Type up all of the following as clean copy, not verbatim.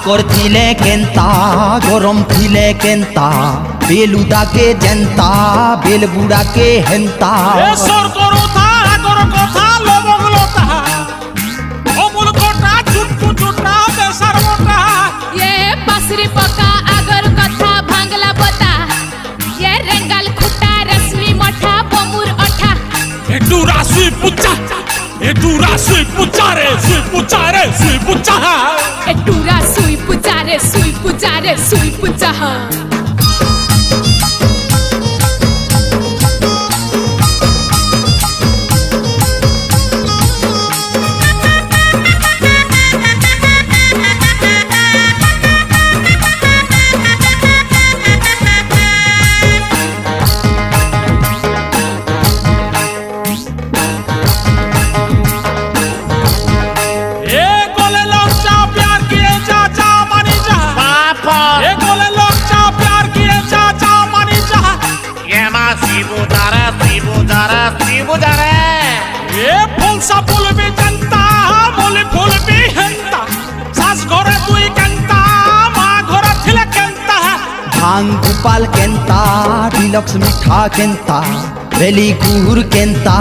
করছিলে কেন্তা গরম থিলে কেন্তা বেলুদাকে জেন্তা বেলবুড়াকে হেন্তা সর করতা আগর কথা লবঙ্গলতা অমূল কোটা চুট্টু চুটা বেসার মোটা ये पसरी पका अगर कथा भांगला बता ये रेंगाल खुटा रश्मि मठा बमुर अठा একটু রাশি পুচা রে সুই পুচা एटूरा सुई पुचा रे सुई पुचा এ গোলে লঙ্কা প্যার কিয়ে যা যা মানি যা এ গোলে লঙ্কা প্যার কিয়ে যা যা মানি যা Yema sibu dara এ ফুলসা ফুলবি জনতা বলে ফুলবি হেন্তা শ্বাস ঘরে তুই কেন্তা মা ঘরে ছিলে কেন্তা ভাং গোপাল কেন্তা ডিলক্স মিঠা কেন্তা বেলি গুড় কেন্তা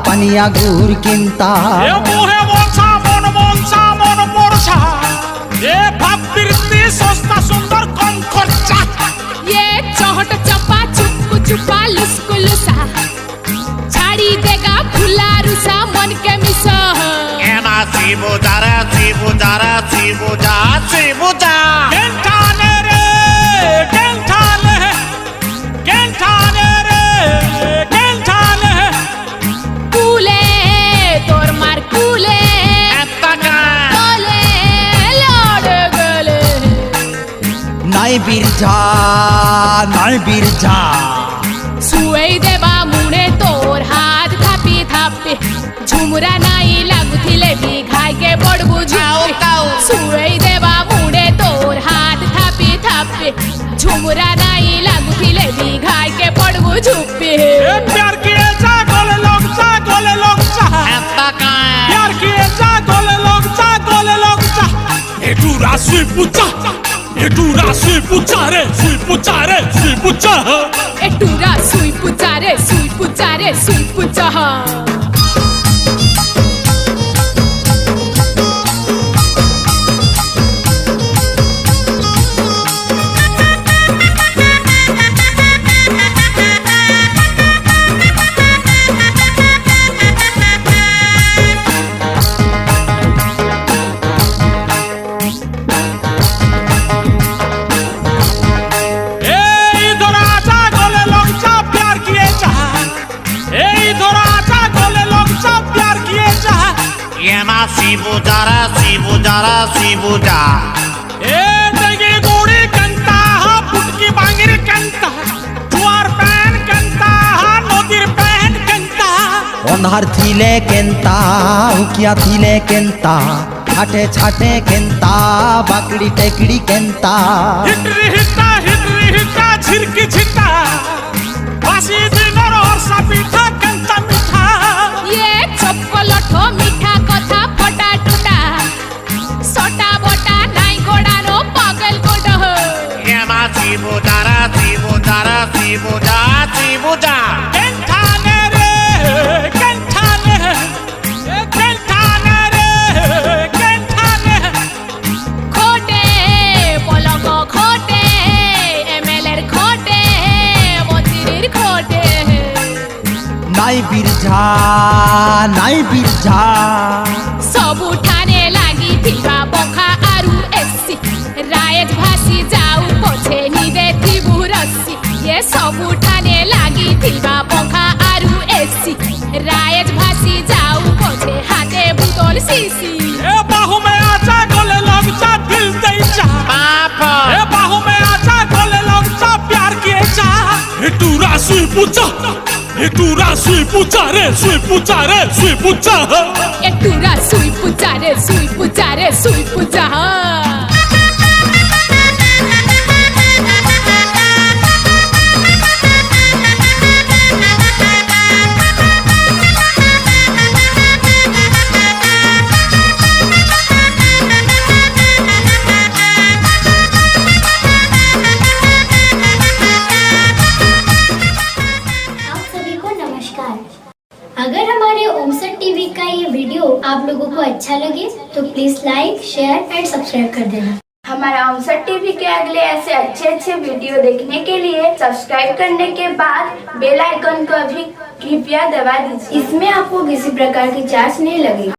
পানিয়া গুড় কেন্তা এ মুহে মনসা মন পড়সা এ ভাব বৃত্তি সস্তা সুন্দর কম খরচা ये चौहट चपा चुप्पू चुपा लुस्कु लुसा छाड़ी देगा खुला रुसा मन के मिसा Yema sibu dara কেন্টানে রে कूले तोर मार कूले Ettaka कोले लौट गले নাই বীরঝা सुई देवा मुड़े तोर हाथ थापी थापे झुमरा नाई लागुथिले भी घाय के बड़बू झुमके सुई देवा मुड़े तोर हाथ थापी थापे झुमरा नाई लागुथिले भी घाय के बड़बू झुपे এ প্যার কিয়ে যা গোলে লঙ্কা Ettaka প্যার কিয়ে যা গোলে লঙ্কা একটু রাশি পুচা রে সুই পুচা एटूरा सुई पुचा रे सुई पुचा এই ধরা যা গোলে লঙ্কা প্যার কিয়ে যা এই ধরা যা গোলে লঙ্কা প্যার কিয়ে যা Yema sibu dara এ দেগে গোড়ি কান্তা ফুটকি বাঙির কান্তা জুয়ার প্যান কান্তা নদীর প্যান কান্তা অন্ধার থিলে কেন্তা উকিয়া থিলে কেন্তা ছাটে ছাটে কেন্তা বাকড়ি টেকড়ি কেন্তা হিটরি হিটা ঝিরকি ঝিটা বাসি দিনের অর্ষা পিঠা কান্তা মিঠা ये चपकलठो मीठा कथा फटा टुटा सोटा बोटा नाई गोडानो पागल गोड Yema sibu dara কেন্টানে রে खोटे पलंग खोटे एमएलएर खोटे मन्दिर खोटे নাই বীরঝা सबु ठाने लागि थिबा बखा आरु एसी रायत भासी जाऊ पछे निदे थिबु रस्सी ये सबु ठाने लागि थिबा बखा आरु एसी रायत भासी जाऊ पछे हाते बुतल सीसी এ বাহু মে আচা গোলে লঙ্কা দিল দেই যা এ বাহু মে আচা গোলে লঙ্কা প্যার কিয়ে যা একটু রাশি পুচা রে সুই পুচা एटूरा सुई पुचा रे सुई पुचा नमस्कार। अगर हमारे ओमसट टीवी का ये वीडियो आप लोगों को अच्छा लगे तो please like, share and subscribe कर देना। हमारा ओमसट टीवी के अगले ऐसे अच्छे वीडियो देखने के लिए सब्सक्राइब करने के बाद बेल आइकन को भी कृपया दबा दीजिए। इसमें आपको किसी प्रकार की चार्ज नहीं लगेगी।